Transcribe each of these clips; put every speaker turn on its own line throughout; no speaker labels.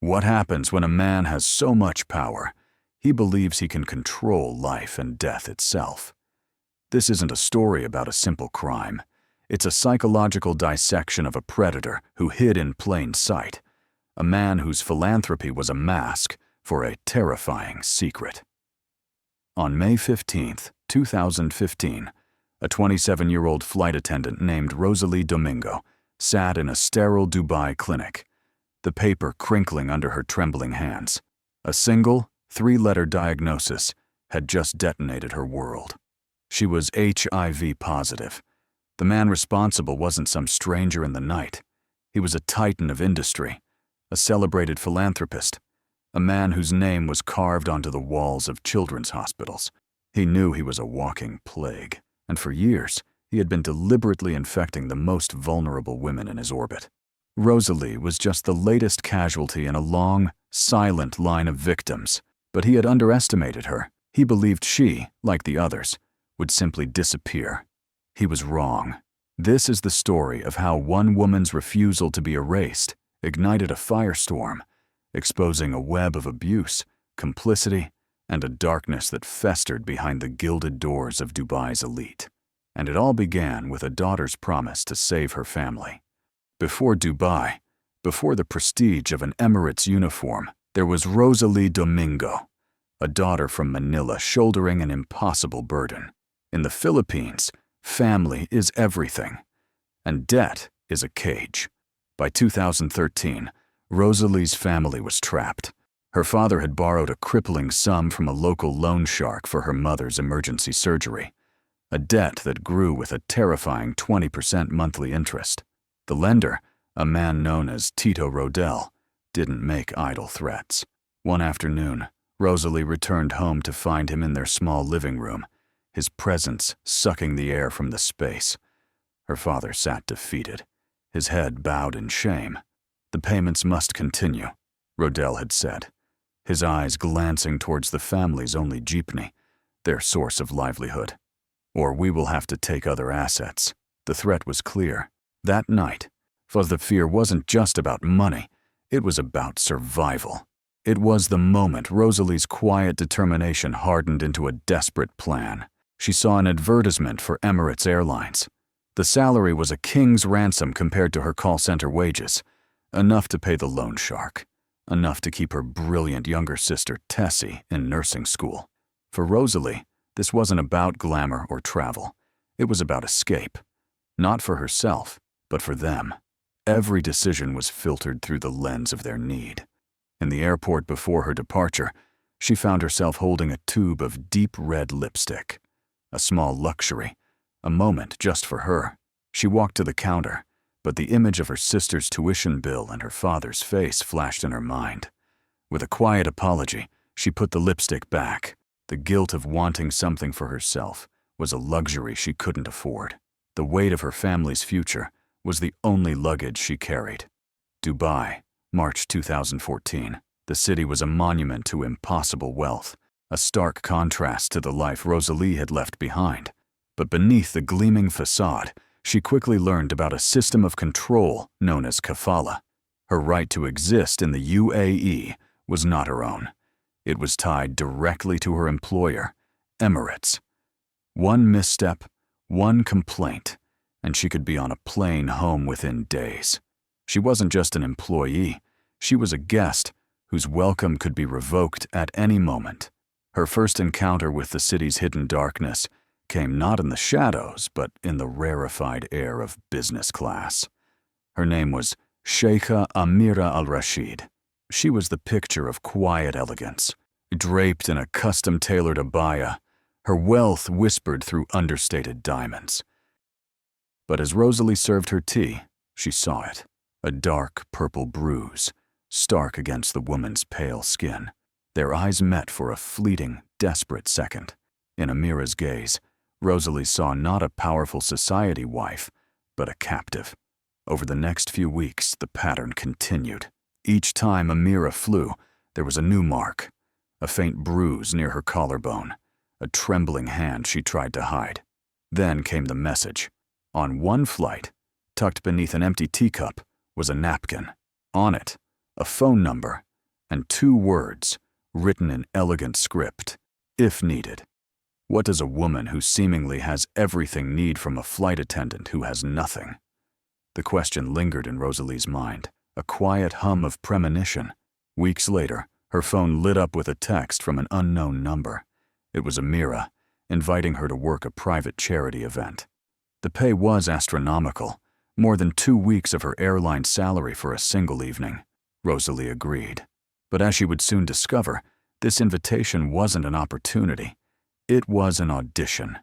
What happens when a man has so much power, he believes he can control life and death itself? This isn't a story about a simple crime. It's a psychological dissection of a predator who hid in plain sight, a man whose philanthropy was a mask for a terrifying secret. On May 15, 2015, a 27-year-old flight attendant named Rosalie Domingo sat in a sterile Dubai clinic, the paper crinkling under her trembling hands. A single, 3-letter diagnosis had just detonated her world. She was HIV positive. The man responsible wasn't some stranger in the night. He was a titan of industry, a celebrated philanthropist, a man whose name was carved onto the walls of children's hospitals. He knew he was a walking plague, and for years he had been deliberately infecting the most vulnerable women in his orbit. Rosalie was just the latest casualty in a long, silent line of victims, but he had underestimated her. He believed she, like the others, would simply disappear. He was wrong. This is the story of how one woman's refusal to be erased ignited a firestorm, exposing a web of abuse, complicity, and a darkness that festered behind the gilded doors of Dubai's elite. And it all began with a daughter's promise to save her family. Before Dubai, before the prestige of an Emirates uniform, there was Rosalie Domingo, a daughter from Manila shouldering an impossible burden. In the Philippines, family is everything, and debt is a cage. By 2013, Rosalie's family was trapped. Her father had borrowed a crippling sum from a local loan shark for her mother's emergency surgery, a debt that grew with a terrifying 20% monthly interest. The lender, a man known as Tito Rodell, didn't make idle threats. One afternoon, Rosalie returned home to find him in their small living room, his presence sucking the air from the space. Her father sat defeated, his head bowed in shame. "The payments must continue," Rodell had said, his eyes glancing towards the family's only jeepney, their source of livelihood. "Or we will have to take other assets." The threat was clear. That night, for the fear wasn't just about money, it was about survival. It was the moment Rosalie's quiet determination hardened into a desperate plan. She saw an advertisement for Emirates Airlines. The salary was a king's ransom compared to her call center wages, enough to pay the loan shark, enough to keep her brilliant younger sister Tessie in nursing school. For Rosalie, this wasn't about glamour or travel. It was about escape, not for herself, but for them. Every decision was filtered through the lens of their need. In the airport before her departure, she found herself holding a tube of deep red lipstick, a small luxury, a moment just for her. She walked to the counter, but the image of her sister's tuition bill and her father's face flashed in her mind. With a quiet apology, she put the lipstick back. The guilt of wanting something for herself was a luxury she couldn't afford. The weight of her family's future was the only luggage she carried. Dubai, March 2014. The city was a monument to impossible wealth, a stark contrast to the life Rosalie had left behind. But beneath the gleaming facade, she quickly learned about a system of control known as Kafala. Her right to exist in the UAE was not her own. It was tied directly to her employer, Emirates. One misstep, one complaint, and she could be on a plane home within days. She wasn't just an employee, she was a guest whose welcome could be revoked at any moment. Her first encounter with the city's hidden darkness came not in the shadows, but in the rarefied air of business class. Her name was Sheikha Amira al-Rashid. She was the picture of quiet elegance. Draped in a custom-tailored abaya, her wealth whispered through understated diamonds. But as Rosalie served her tea, she saw it, a dark purple bruise, stark against the woman's pale skin. Their eyes met for a fleeting, desperate second. In Amira's gaze, Rosalie saw not a powerful society wife, but a captive. Over the next few weeks, the pattern continued. Each time Amira flew, there was a new mark, a faint bruise near her collarbone, a trembling hand she tried to hide. Then came the message. On one flight, tucked beneath an empty teacup, was a napkin. On it, a phone number and 2 words, written in elegant script, if needed. What does a woman who seemingly has everything need from a flight attendant who has nothing? The question lingered in Rosalie's mind, a quiet hum of premonition. Weeks later, her phone lit up with a text from an unknown number. It was Emirate, inviting her to work a private charity event. The pay was astronomical, more than 2 weeks of her airline salary for a single evening. Rosalie agreed. But as she would soon discover, this invitation wasn't an opportunity. It was an audition.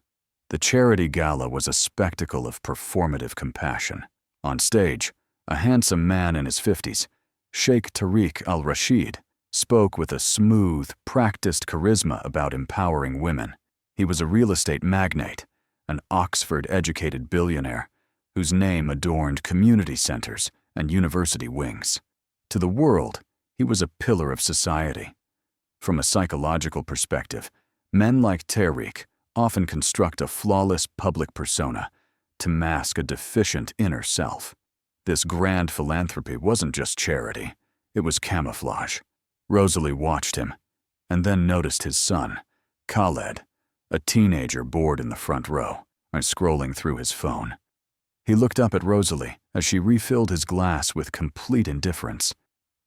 The charity gala was a spectacle of performative compassion. On stage, a handsome man in his 50s, Sheikh Tariq al-Rashid, spoke with a smooth, practiced charisma about empowering women. He was a real estate magnate, an Oxford-educated billionaire, whose name adorned community centers and university wings. To the world, he was a pillar of society. From a psychological perspective, men like Tariq often construct a flawless public persona to mask a deficient inner self. This grand philanthropy wasn't just charity, it was camouflage. Rosalie watched him, and then noticed his son, Khaled, a teenager bored in the front row, and scrolling through his phone. He looked up at Rosalie as she refilled his glass with complete indifference.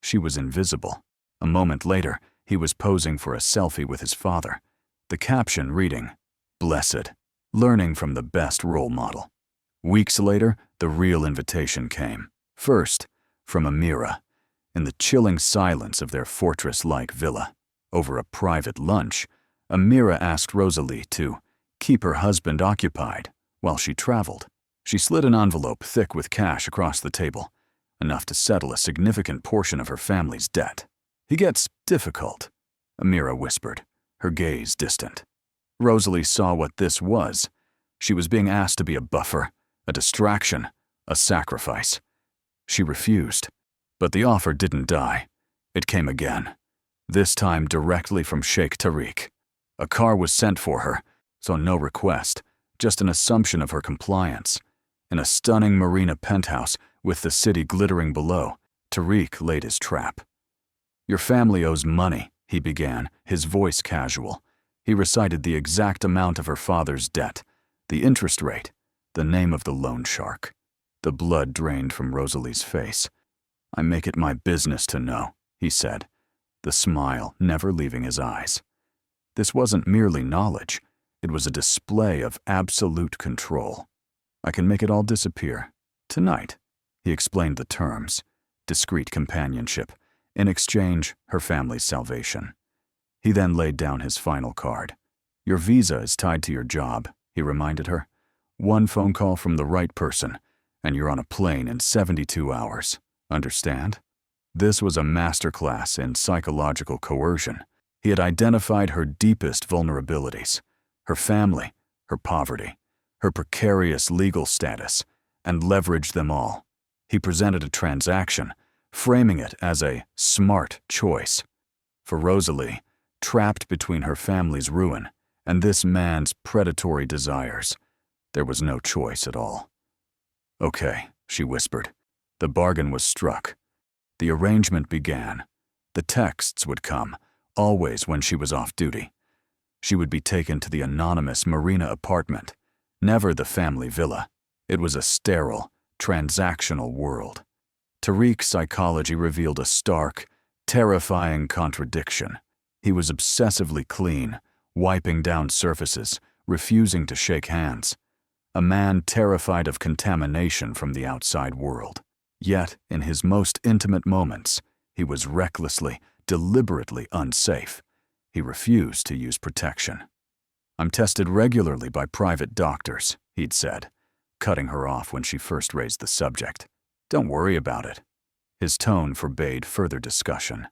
She was invisible. A moment later, he was posing for a selfie with his father, the caption reading, "Blessed, learning from the best role model." Weeks later, the real invitation came. First, from Emirate, in the chilling silence of their fortress-like villa. Over a private lunch, Emirate asked Rosalie to keep her husband occupied while she traveled. She slid an envelope thick with cash across the table, enough to settle a significant portion of her family's debt. "He gets difficult," Emirate whispered, her gaze distant. Rosalie saw what this was. She was being asked to be a buffer, a distraction, a sacrifice. She refused. But the offer didn't die. It came again, this time directly from Sheikh Tariq. A car was sent for her, so no request, just an assumption of her compliance. In a stunning marina penthouse with the city glittering below, Tariq laid his trap. "Your family owes money," he began, his voice casual. He recited the exact amount of her father's debt, the interest rate, the name of the loan shark. The blood drained from Rosalie's face. "I make it my business to know," he said, the smile never leaving his eyes. This wasn't merely knowledge, it was a display of absolute control. "I can make it all disappear. Tonight." He explained the terms. Discreet companionship. In exchange, her family's salvation. He then laid down his final card. "Your visa is tied to your job," he reminded her. "One phone call from the right person, and you're on a plane in 72 hours. Understand?" This was a masterclass in psychological coercion. He had identified her deepest vulnerabilities, her family, her poverty, her precarious legal status, and leveraged them all. He presented a transaction, framing it as a smart choice. For Rosalie, trapped between her family's ruin and this man's predatory desires, there was no choice at all. "Okay," she whispered. The bargain was struck. The arrangement began. The texts would come, always when she was off duty. She would be taken to the anonymous marina apartment, never the family villa. It was a sterile, transactional world. Tariq's psychology revealed a stark, terrifying contradiction. He was obsessively clean, wiping down surfaces, refusing to shake hands. A man terrified of contamination from the outside world. Yet, in his most intimate moments, he was recklessly, deliberately unsafe. He refused to use protection. "I'm tested regularly by private doctors," he'd said, cutting her off when she first raised the subject. "Don't worry about it." His tone forbade further discussion.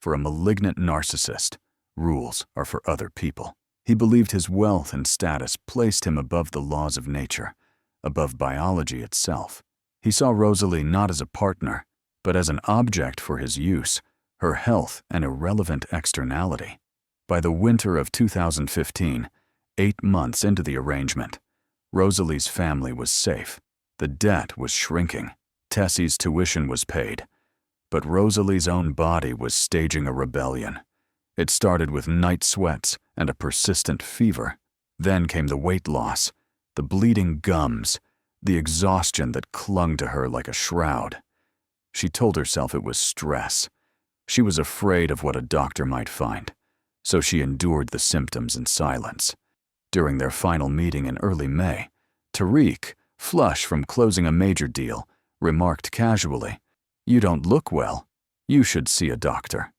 For a malignant narcissist, rules are for other people. He believed his wealth and status placed him above the laws of nature, above biology itself. He saw Rosalie not as a partner, but as an object for his use, her health an irrelevant externality. By the winter of 2015, 8 months into the arrangement, Rosalie's family was safe. The debt was shrinking. Tessie's tuition was paid. But Rosalie's own body was staging a rebellion. It started with night sweats and a persistent fever. Then came the weight loss, the bleeding gums, the exhaustion that clung to her like a shroud. She told herself it was stress. She was afraid of what a doctor might find, so she endured the symptoms in silence. During their final meeting in early May, Tariq, flush from closing a major deal, remarked casually, "You don't look well. You should see a doctor."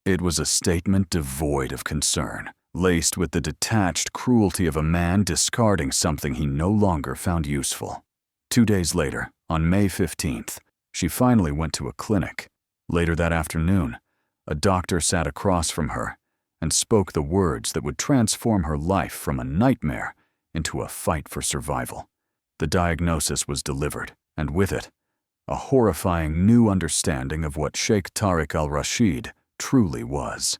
It was a statement devoid of concern, laced with the detached cruelty of a man discarding something he no longer found useful. 2 days later, on May 15th, she finally went to a clinic. Later that afternoon, a doctor sat across from her and spoke the words that would transform her life from a nightmare into a fight for survival. The diagnosis was delivered, and with it, a horrifying new understanding of what Sheikh Tariq al-Rashid truly was.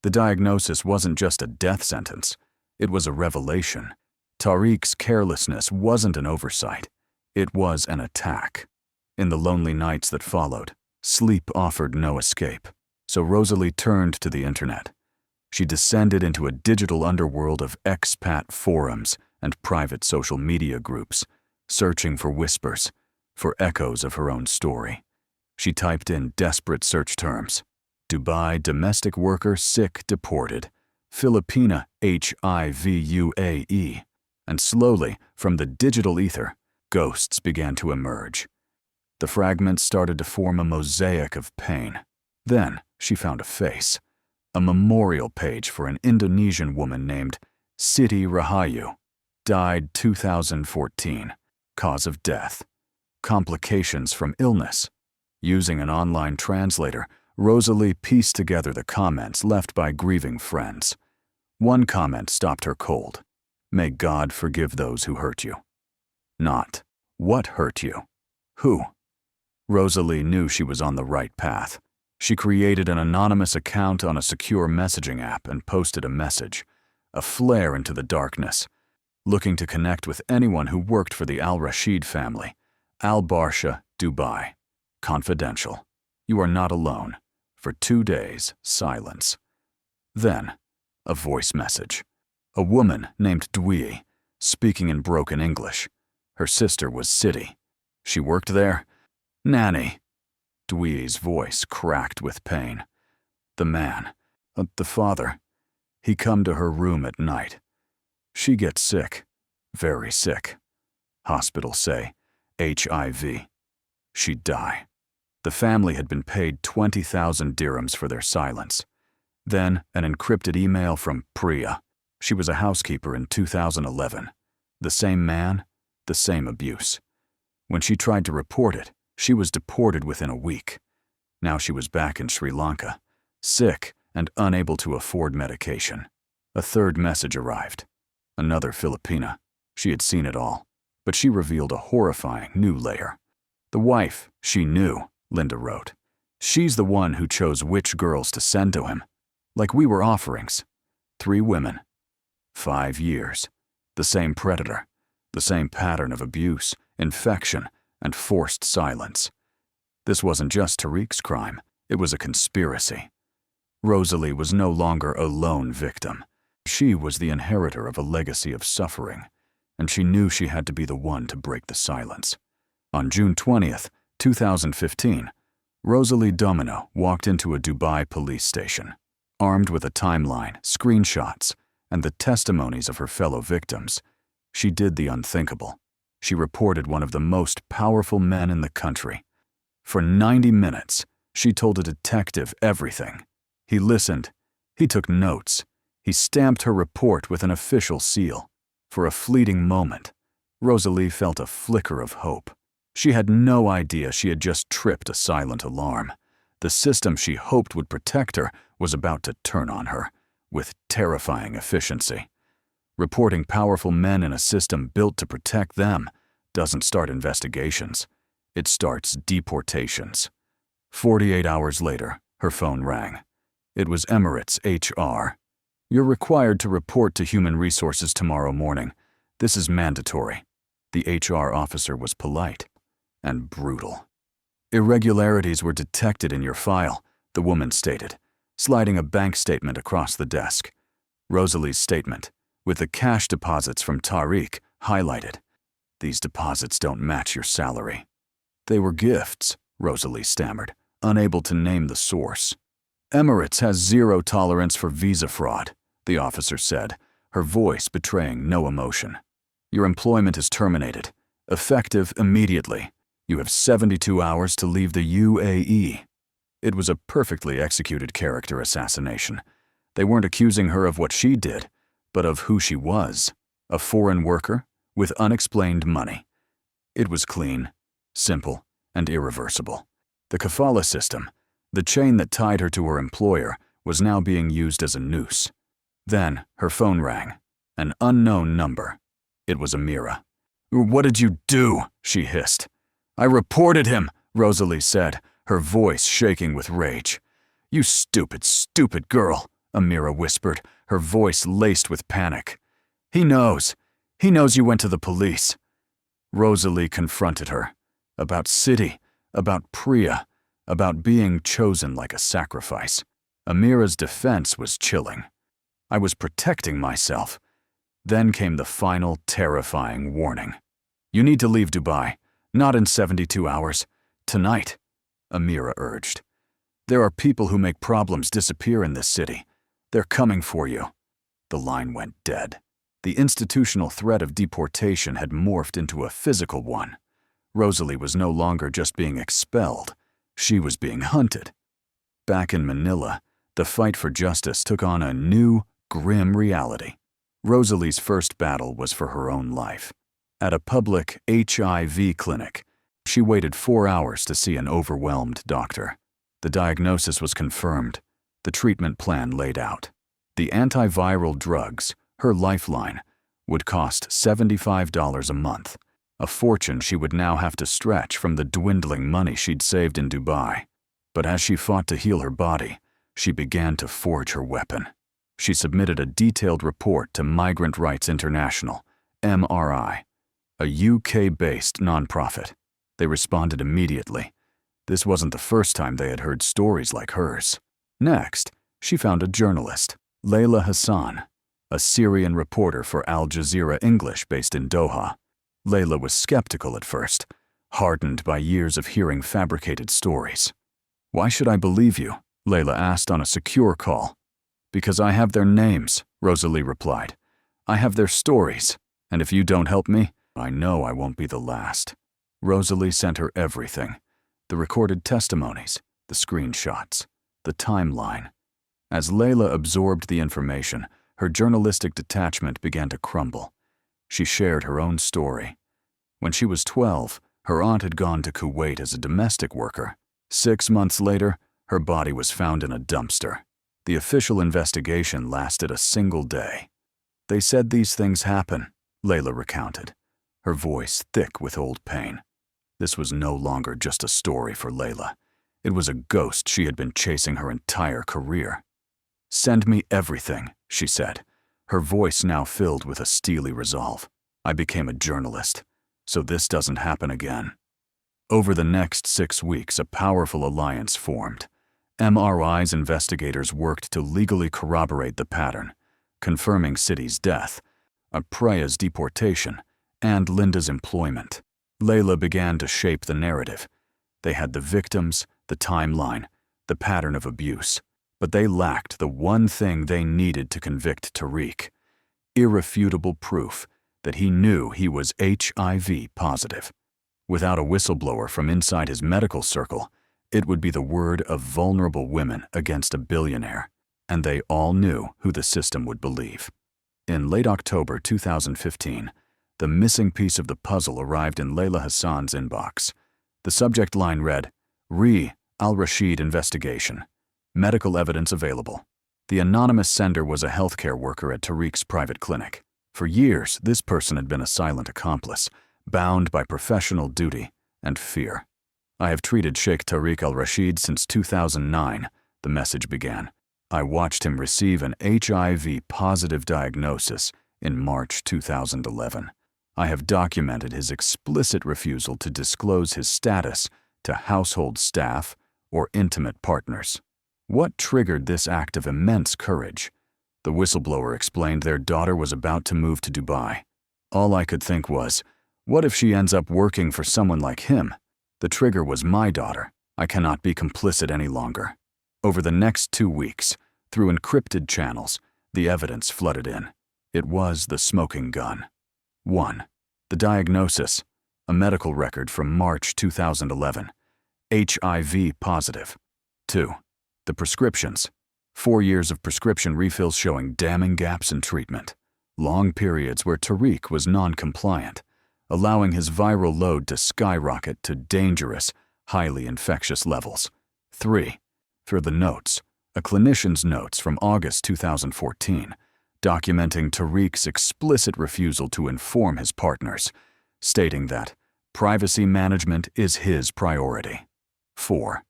The diagnosis wasn't just a death sentence, it was a revelation. Tariq's carelessness wasn't an oversight, it was an attack. In the lonely nights that followed, sleep offered no escape, so Rosalie turned to the internet. She descended into a digital underworld of expat forums and private social media groups, searching for whispers, for echoes of her own story. She typed in desperate search terms: Dubai domestic worker sick deported, Filipina HIVUAE, and slowly, from the digital ether, ghosts began to emerge. The fragments started to form a mosaic of pain. Then she found a face, a memorial page for an Indonesian woman named Siti Rahayu, died 2014, cause of death, complications from illness. Using an online translator, Rosalie pieced together the comments left by grieving friends. One comment stopped her cold. "May God forgive those who hurt you." Not, "What hurt you?" Who? Rosalie knew she was on the right path. She created an anonymous account on a secure messaging app and posted a message, a flare into the darkness, looking to connect with anyone who worked for the al-Rashid family. Al-Barsha, Dubai. Confidential. You are not alone. For 2 days, silence. Then, a voice message. A woman named Dwi, speaking in broken English. Her sister was Siti. She worked there? Nanny. Dwi's voice cracked with pain. The man, the father, he come to her room at night. She gets sick, very sick. Hospital say, HIV. She'd die. The family had been paid 20,000 dirhams for their silence. Then, an encrypted email from Priya. She was a housekeeper in 2011. The same man, the same abuse. When she tried to report it, she was deported within a week. Now she was back in Sri Lanka, sick and unable to afford medication. A third message arrived. Another Filipina. She had seen it all, but she revealed a horrifying new layer. The wife, she knew, Linda wrote. She's the one who chose which girls to send to him. Like we were offerings. 3 women. 5 years. The same predator. The same pattern of abuse, infection, and forced silence. This wasn't just Tariq's crime. It was a conspiracy. Rosalie was no longer a lone victim. She was the inheritor of a legacy of suffering, and she knew she had to be the one to break the silence. On June 20th, 2015, Rosalie Domingo walked into a Dubai police station. Armed with a timeline, screenshots, and the testimonies of her fellow victims, she did the unthinkable. She reported one of the most powerful men in the country. For 90 minutes, she told a detective everything. He listened. He took notes. He stamped her report with an official seal. For a fleeting moment, Rosalie felt a flicker of hope. She had no idea she had just tripped a silent alarm. The system she hoped would protect her was about to turn on her, with terrifying efficiency. Reporting powerful men in a system built to protect them doesn't start investigations. It starts deportations. 48 hours later, her phone rang. It was Emirates HR. You're required to report to Human Resources tomorrow morning. This is mandatory. The HR officer was polite and brutal. Irregularities were detected in your file, the woman stated, sliding a bank statement across the desk. Rosalie's statement, with the cash deposits from Tariq, highlighted. These deposits don't match your salary. They were gifts, Rosalie stammered, unable to name the source. Emirates has zero tolerance for visa fraud, the officer said, her voice betraying no emotion. Your employment is terminated, effective immediately. You have 72 hours to leave the UAE. It was a perfectly executed character assassination. They weren't accusing her of what she did, but of who she was, a foreign worker with unexplained money. It was clean, simple, and irreversible. The Kafala system, the chain that tied her to her employer, was now being used as a noose. Then her phone rang. An unknown number. It was Emirate. "What did you do?" she hissed. "I reported him," Rosalie said, her voice shaking with rage. "You stupid, stupid girl," Emirate whispered, her voice laced with panic. He knows you went to the police." Rosalie confronted her. About City, about Priya, about being chosen like a sacrifice. Amira's defense was chilling. "I was protecting myself." Then came the final, terrifying warning. "You need to leave Dubai. Not in 72 hours. Tonight," Emirate urged. "There are people who make problems disappear in this city. They're coming for you." The line went dead. The institutional threat of deportation had morphed into a physical one. Rosalie was no longer just being expelled. She was being hunted. Back in Manila, the fight for justice took on a new, grim reality. Rosalie's first battle was for her own life. At a public HIV clinic, she waited 4 hours to see an overwhelmed doctor. The diagnosis was confirmed, the treatment plan laid out. The antiviral drugs, her lifeline, would cost $75 a month, a fortune she would now have to stretch from the dwindling money she'd saved in Dubai. But as she fought to heal her body, she began to forge her weapon. She submitted a detailed report to Migrant Rights International, MRI, a UK-based nonprofit. They responded immediately. This wasn't the first time they had heard stories like hers. Next, she found a journalist, Layla Hassan, a Syrian reporter for Al Jazeera English based in Doha. Layla was skeptical at first, hardened by years of hearing fabricated stories. "Why should I believe you?" Layla asked on a secure call. "Because I have their names," Rosalie replied. "I have their stories, and if you don't help me, I know I won't be the last." Rosalie sent her everything: the recorded testimonies, the screenshots, the timeline. As Layla absorbed the information, her journalistic detachment began to crumble. She shared her own story. When she was 12, her aunt had gone to Kuwait as a domestic worker. 6 months later, her body was found in a dumpster. The official investigation lasted a single day. "They said these things happen," Layla recounted, her voice thick with old pain. This was no longer just a story for Layla. It was a ghost she had been chasing her entire career. "Send me everything," she said, her voice now filled with a steely resolve. "I became a journalist, so this doesn't happen again." Over the next 6 weeks, a powerful alliance formed. MRI's investigators worked to legally corroborate the pattern, confirming City's death, Priya's deportation, and Linda's employment. Layla began to shape the narrative. They had the victims, the timeline, the pattern of abuse, but they lacked the one thing they needed to convict Tariq: irrefutable proof that he knew he was HIV positive. Without a whistleblower from inside his medical circle, it would be the word of vulnerable women against a billionaire, and they all knew who the system would believe. In late October 2015, the missing piece of the puzzle arrived in Layla Hassan's inbox. The subject line read, "Al-Rashid investigation. Medical evidence available." The anonymous sender was a healthcare worker at Tariq's private clinic. For years, this person had been a silent accomplice, bound by professional duty and fear. "I have treated Sheikh Tariq al-Rashid since 2009, the message began. "I watched him receive an HIV-positive diagnosis in March 2011. I have documented his explicit refusal to disclose his status to household staff or intimate partners. What triggered this act of immense courage? The whistleblower explained their daughter was about to move to Dubai. All I could think was, what if she ends up working for someone like him? The trigger was my daughter. I cannot be complicit any longer. Over the next 2 weeks, through encrypted channels, the evidence flooded in. It was the smoking gun. 1. The diagnosis, a medical record from March 2011, HIV positive. 2. The prescriptions, 4 years of prescription refills showing damning gaps in treatment, long periods where Tariq was non-compliant, allowing his viral load to skyrocket to dangerous, highly infectious levels. 3. For the notes, a clinician's notes from August 2014, documenting Tariq's explicit refusal to inform his partners, stating that privacy management is his priority. 4.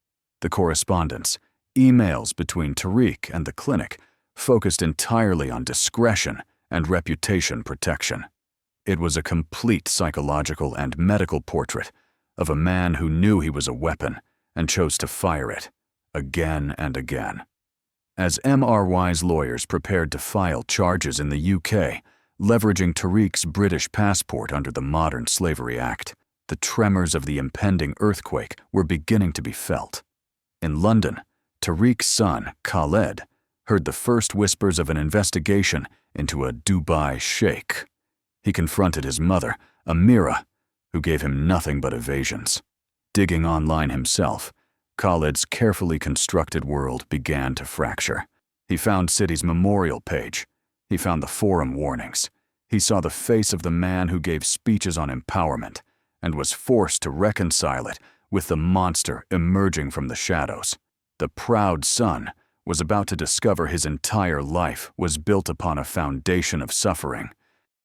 The correspondence, emails between Tariq and the clinic, focused entirely on discretion and reputation protection. It was a complete psychological and medical portrait of a man who knew he was a weapon and chose to fire it, again and again. As MRY's lawyers prepared to file charges in the UK, leveraging Tariq's British passport under the Modern Slavery Act, the tremors of the impending earthquake were beginning to be felt. In London, Tariq's son, Khaled, heard the first whispers of an investigation into a Dubai sheikh. He confronted his mother, Emirate, who gave him nothing but evasions. Digging online himself, Khaled's carefully constructed world began to fracture. He found City's memorial page. He found the forum warnings. He saw the face of the man who gave speeches on empowerment and was forced to reconcile it with the monster emerging from the shadows. The proud son was about to discover his entire life was built upon a foundation of suffering.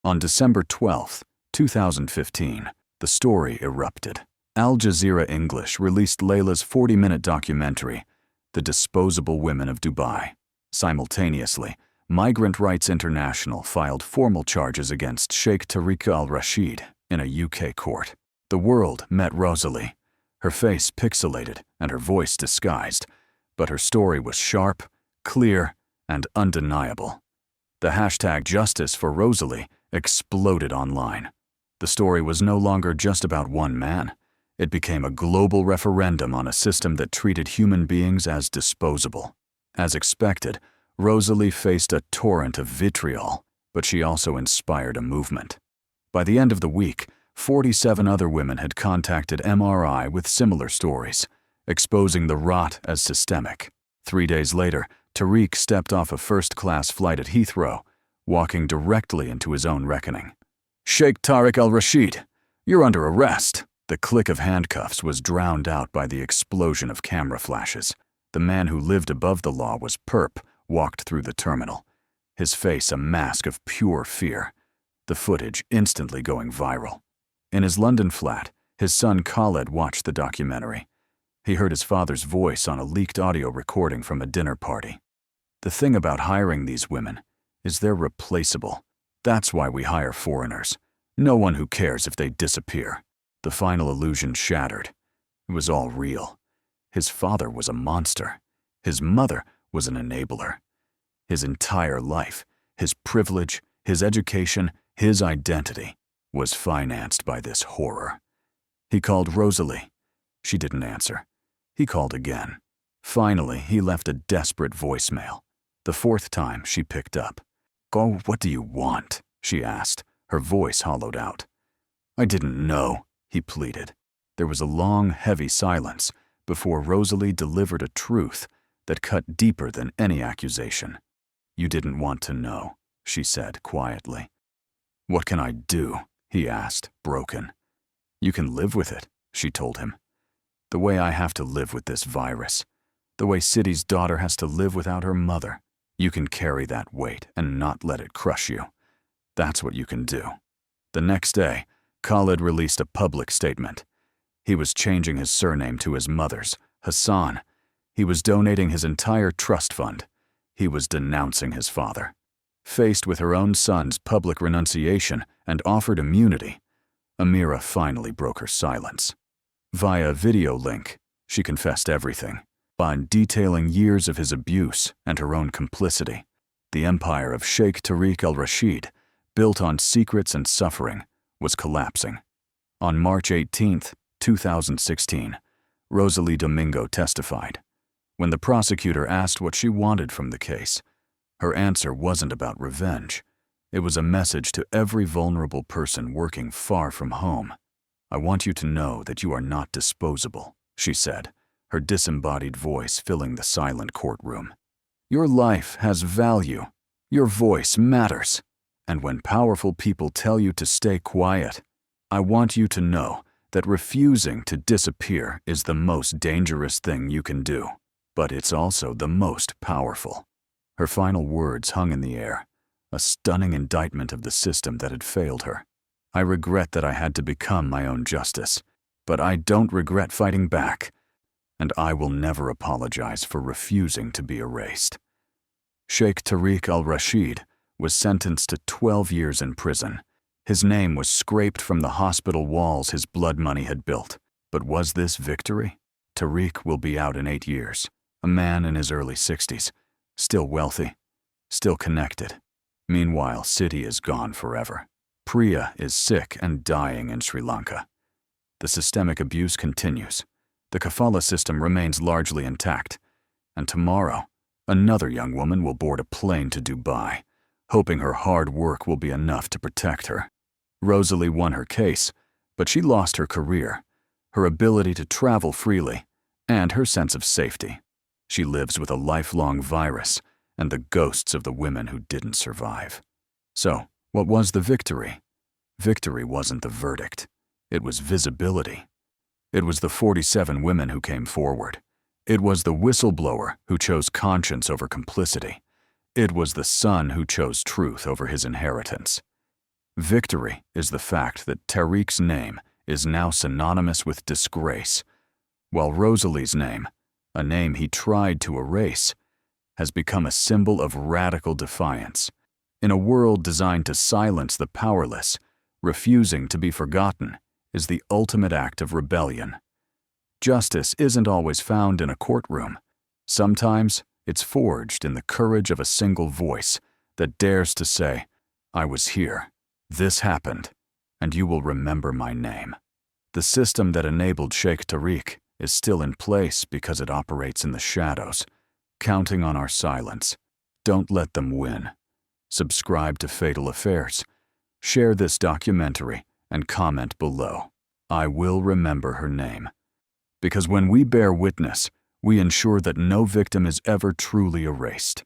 On December 12, 2015, the story erupted. Al Jazeera English released Layla's 40-minute documentary, The Disposable Women of Dubai. Simultaneously, Migrant Rights International filed formal charges against Sheikh Tariq al-Rashid in a UK court. The world met Rosalie, her face pixelated and her voice disguised, but her story was sharp, clear, and undeniable. The hashtag Justice for Rosalie exploded online. The story was no longer just about one man. It became a global referendum on a system that treated human beings as disposable. As expected, Rosalie faced a torrent of vitriol, but she also inspired a movement. By the end of the week, 47 other women had contacted MRI with similar stories, exposing the rot as systemic. 3 days later, Tariq stepped off a first-class flight at Heathrow, walking directly into his own reckoning. "Sheikh Tariq al-Rashid, you're under arrest." The click of handcuffs was drowned out by the explosion of camera flashes. The man who lived above the law was Perp, walked through the terminal, his face a mask of pure fear, the footage instantly going viral. In his London flat, his son Khaled watched the documentary. He heard his father's voice on a leaked audio recording from a dinner party. The thing about hiring these women is they're replaceable. That's why we hire foreigners. No one who cares if they disappear. The final illusion shattered. It was all real. His father was a monster. His mother was an enabler. His entire life, his privilege, his education, his identity was financed by this horror. He called Rosalie. She didn't answer. He called again. Finally, he left a desperate voicemail. The 4th time, she picked up. "Oh, what do you want?" she asked, her voice hollowed out. "I didn't know," he pleaded. There was a long, heavy silence before Rosalie delivered a truth that cut deeper than any accusation. "You didn't want to know," she said quietly. "What can I do?" he asked, broken. "You can live with it," she told him. "The way I have to live with this virus. The way City's daughter has to live without her mother. You can carry that weight and not let it crush you. That's what you can do." The next day, Khaled released a public statement. He was changing his surname to his mother's, Hassan. He was donating his entire trust fund. He was denouncing his father. Faced with her own son's public renunciation and offered immunity, Amira finally broke her silence. Via video link, she confessed everything, by detailing years of his abuse and her own complicity. The empire of Sheikh Tariq al-Rashid, built on secrets and suffering, was collapsing. On March 18, 2016, Rosalie Domingo testified. When the prosecutor asked what she wanted from the case, her answer wasn't about revenge. It was a message to every vulnerable person working far from home. "I want you to know that you are not disposable," she said, her disembodied voice filling the silent courtroom. "Your life has value. Your voice matters. And when powerful people tell you to stay quiet, I want you to know that refusing to disappear is the most dangerous thing you can do, but it's also the most powerful." Her final words hung in the air, a stunning indictment of the system that had failed her. "I regret that I had to become my own justice, but I don't regret fighting back, and I will never apologize for refusing to be erased." Sheikh Tariq al-Rashid was sentenced to 12 years in prison. His name was scraped from the hospital walls his blood money had built. But was this victory? Tariq will be out in 8 years, a man in his early 60s, still wealthy, still connected. Meanwhile, City is gone forever. Priya is sick and dying in Sri Lanka. The systemic abuse continues. The Kafala system remains largely intact. And tomorrow, another young woman will board a plane to Dubai, hoping her hard work will be enough to protect her. Rosalie won her case, but she lost her career, her ability to travel freely, and her sense of safety. She lives with a lifelong virus and the ghosts of the women who didn't survive. So, what was the victory? Victory wasn't the verdict. It was visibility. It was the 47 women who came forward. It was the whistleblower who chose conscience over complicity. It was the son who chose truth over his inheritance. Victory is the fact that Tariq's name is now synonymous with disgrace, while Rosalie's name, a name he tried to erase, has become a symbol of radical defiance. In a world designed to silence the powerless, refusing to be forgotten is the ultimate act of rebellion. Justice isn't always found in a courtroom. Sometimes it's forged in the courage of a single voice that dares to say, "I was here, this happened, and you will remember my name." The system that enabled Sheikh Tariq is still in place because it operates in the shadows, counting on our silence. Don't let them win. Subscribe to Fatal Affairs. Share this documentary and comment below. I will remember her name. Because when we bear witness, we ensure that no victim is ever truly erased.